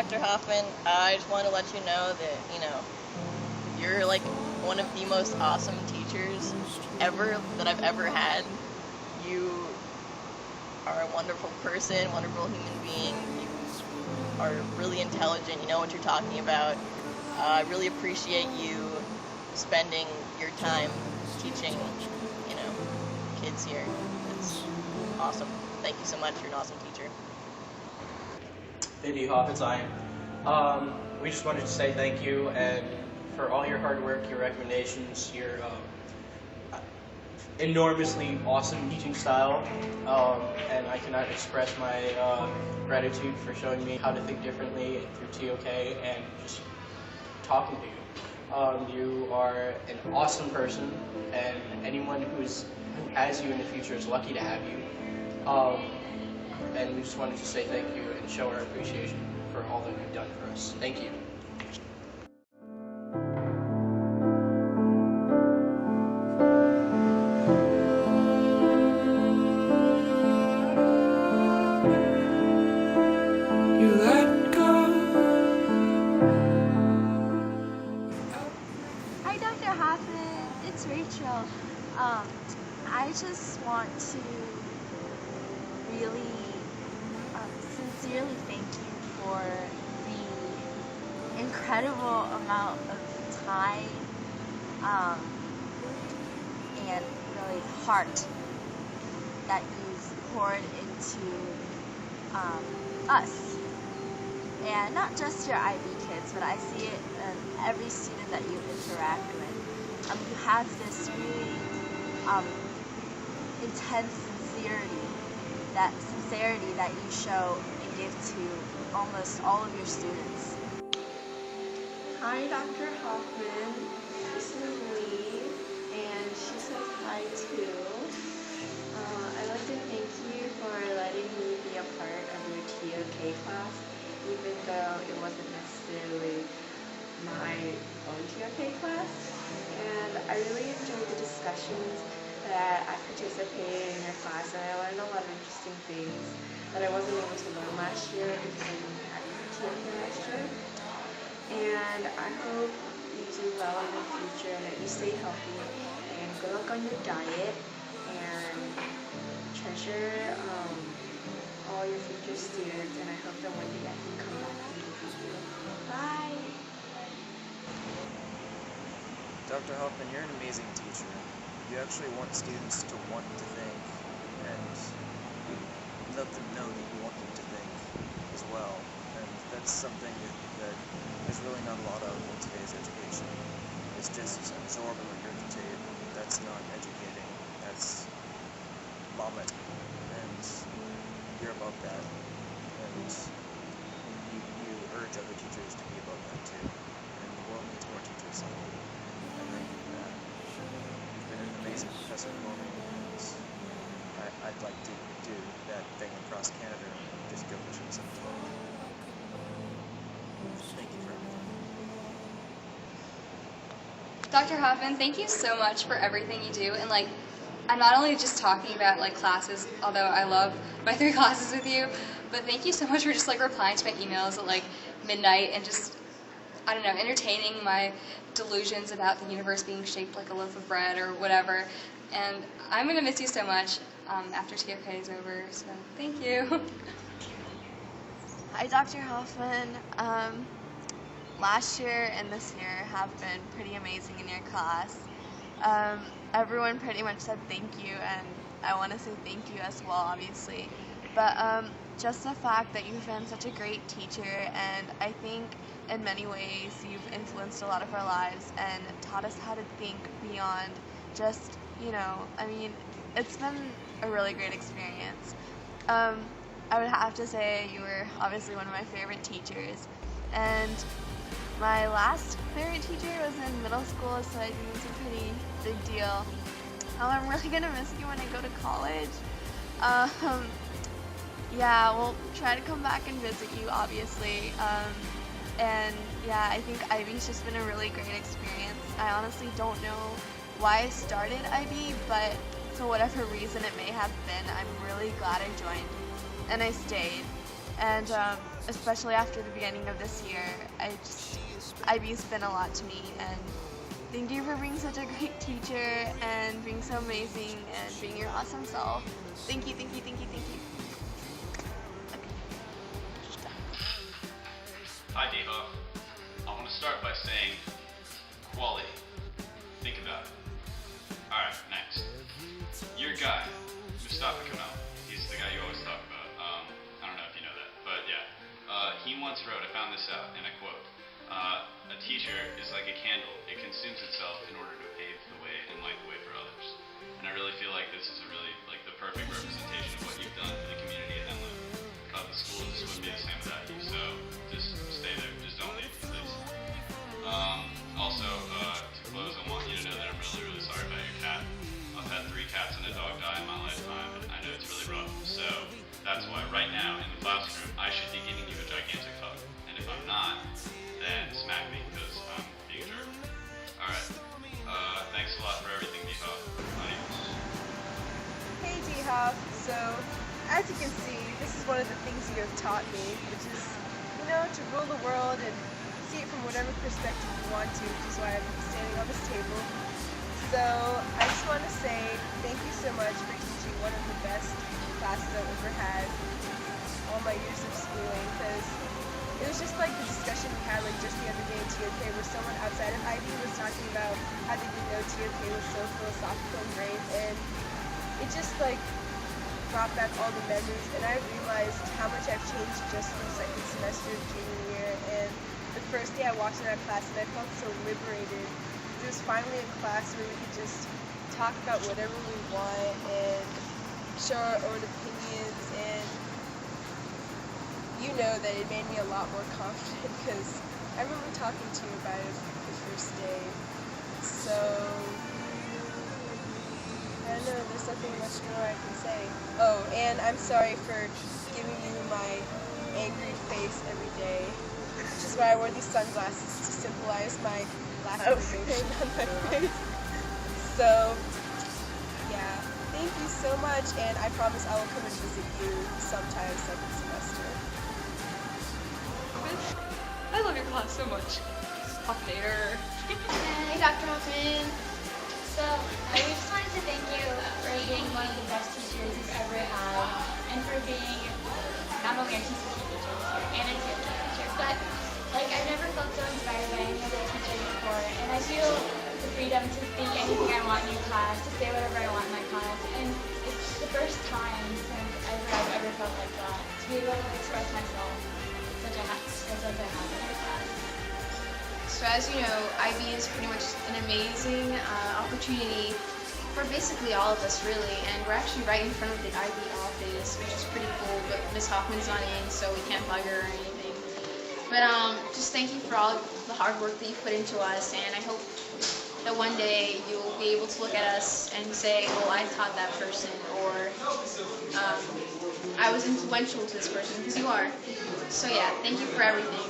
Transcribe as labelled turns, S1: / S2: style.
S1: Dr. Hoffman. I just want to let you know that, you're like one of the most awesome teachers ever that I've ever had. You are a wonderful person, wonderful human being. You are really intelligent. You know what you're talking about. I really appreciate you spending your time teaching, kids here. It's awesome. Thank you so much. You're an awesome teacher.
S2: Hey D-Hop, it's Ian. We just wanted to say thank you and for all your hard work, your recommendations, your enormously awesome teaching style, and I cannot express my gratitude for showing me how to think differently through TOK and just talking to you. You are an awesome person, and anyone who has you in the future is lucky to have you. And we just wanted to say thank you and show our appreciation for all that you've done for us. Thank you.
S3: Hi, Dr. Hoffman. It's Rachel. I just want to really sincerely thank you for the incredible amount of time and really heart that you've poured into us. And not just your IB kids, but I see it in every student that you interact with. You have this really intense sincerity that you show and give to almost all of your students.
S4: Hi, Dr. Hoffman. This is Lee, and she says hi too. I'd like to thank you for letting me be a part of your TOK class, even though it wasn't necessarily my own TOK class. And I really enjoyed the discussions that I participated in your class, and I learned a lot of interesting things that I wasn't able to learn last year because I didn't have TOK last year. And I hope you do well in the future and that you stay healthy and good luck on your diet and treasure all your future students, and I hope that one day I can come back and visit you. Bye!
S5: Dr. Hoffman, you're an amazing teacher. You actually want students to want to think, and you let them know that you want them to think as well. And that's something that there's really not a lot of in today's education. It's just absorb and regurgitate. That's not educating. That's vomit. And you're above that. And you urge other teachers to be above that too. And the world needs more teachers like you. And thank you for that. You've been an amazing professor for me. And I'd like to do that thing across Canada and just go mission some as well. Thank you for everything.
S6: Dr. Hoffman, thank you so much for everything you do. And I'm not only just talking about classes, although I love my 3 classes with you, but thank you so much for just replying to my emails at midnight and just, I don't know, entertaining my delusions about the universe being shaped like a loaf of bread or whatever. And I'm going to miss you so much after TOK is over, so thank you.
S3: Hi, Dr. Hoffman. Last year and this year have been pretty amazing in your class. Everyone pretty much said thank you, and I want to say thank you as well, obviously. But just the fact that you've been such a great teacher, and I think in many ways you've influenced a lot of our lives and taught us how to think beyond just, it's been a really great experience. I would have to say you were obviously one of my favorite teachers, and my last favorite teacher was in middle school, so I think it's a pretty big deal. I'm really going to miss you when I go to college. Yeah, we'll try to come back and visit you, obviously. And yeah, I think IB's just been a really great experience. I honestly don't know why I started IB, but for whatever reason it may have been, I'm really glad I joined and I stayed. And especially after the beginning of this year. IB's been a lot to me, and thank you for being such a great teacher and being so amazing and being your awesome self. Thank you, thank you, thank you, thank you.
S7: Hi, Deepa. I want to start by saying quality. Think about it. Alright, next. Your guy, Mustafa Kemal. He's the guy you always talk about. I don't know if you know that, but yeah. He once wrote, I found this out, and I quote, a teacher is like a candle. It consumes itself in order to pave the way and light the way for others. And I really feel like this is the perfect representation of what you've done for the community at Henley. The school just wouldn't be the same without you, so just stay there. Just don't leave, please. Also, to close, I want you to know that I'm really, really sorry about your cat. I've had 3 cats and a dog die in my lifetime, and I know it's really rough. So that's why right now in the classroom, I should be giving you a gigantic hug. And if I'm not, then smack me because I'm being a jerk. Alright. Thanks a lot for everything, Deepa. Adios.
S8: Hey D-Hop, so as you can see, this is one of the things you have taught me, which is, to rule the world and see it from whatever perspective you want to, which is why I'm standing on this table. So I just want to say thank you so much for teaching one of the best classes I've ever had all my years of schooling, because it was just like the discussion we had just the other day in TOK where someone outside of IB was talking about how they didn't know TOK was so philosophical and great, and it just brought back all the memories, and I realized how much I've changed just from second semester of junior year. And the first day I walked in that class and I felt so liberated. It was finally a class where we could just talk about whatever we want and show our own opinions, and that it made me a lot more confident because I remember talking to you about it the first day. So I don't know, there's nothing much more I can say. Oh, and I'm sorry for giving you my angry face every day, which is why I wore these sunglasses to symbolize my lack of emotion on my face. So, yeah, thank you so much, and I promise I will come and visit you sometime second semester.
S6: I love your class so much. Hoffnader.
S9: Hey, Dr. Hoffman. So, we just wanted to thank you for being one of the best teachers you've ever had, and for being not only our teacher and a teacher, but I've never felt so inspired by any other teacher before, and I feel the freedom to think anything I want in your class, to say whatever I want in my class, and it's the first time since I've ever felt like that, to be able to express myself such as I have in your class.
S10: So as you know, IB is pretty much an amazing opportunity for basically all of us, really, and we're actually right in front of the IB office, which is pretty cool, but Ms. Hoffman's not in, so we can't bug her or anything. But just thank you for all the hard work that you put into us, and I hope that one day you'll be able to look at us and say, well, I taught that person, or I was influential to this person, because you are. So yeah, thank you for everything.